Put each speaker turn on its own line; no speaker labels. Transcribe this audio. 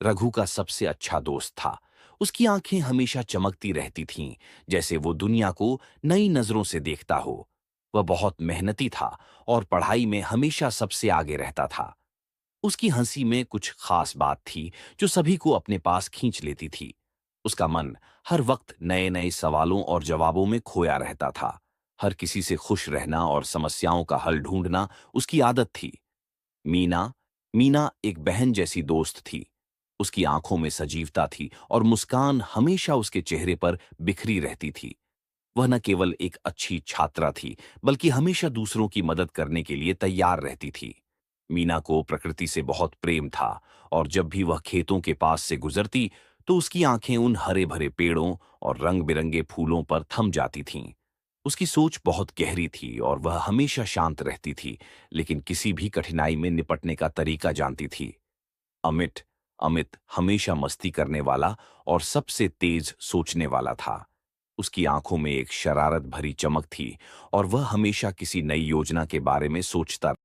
रघु का सबसे अच्छा दोस्त था। उसकी आंखें हमेशा चमकती रहती थीं, जैसे वो दुनिया को नई नजरों से देखता हो। वह बहुत मेहनती था और पढ़ाई में हमेशा सबसे आगे रहता था। उसकी हंसी में कुछ खास बात थी जो सभी को अपने पास खींच लेती थी। उसका मन हर वक्त नए नए सवालों और जवाबों में खोया रहता था। हर किसी से खुश रहना और समस्याओं का हल ढूंढना उसकी आदत थी। मीना मीना एक बहन जैसी दोस्त थी। उसकी आंखों में सजीवता थी और मुस्कान हमेशा उसके चेहरे पर बिखरी रहती थी। वह न केवल एक अच्छी छात्रा थी, बल्कि हमेशा दूसरों की मदद करने के लिए तैयार रहती थी। मीना को प्रकृति से बहुत प्रेम था और जब भी वह खेतों के पास से गुजरती तो उसकी आंखें उन हरे भरे पेड़ों और रंग बिरंगे फूलों पर थम जाती थीं। उसकी सोच बहुत गहरी थी और वह हमेशा शांत रहती थी, लेकिन किसी भी कठिनाई में निपटने का तरीका जानती थी। अमित अमित हमेशा मस्ती करने वाला और सबसे तेज सोचने वाला था। उसकी आंखों में एक शरारत भरी चमक थी और वह हमेशा किसी नई योजना के बारे में सोचता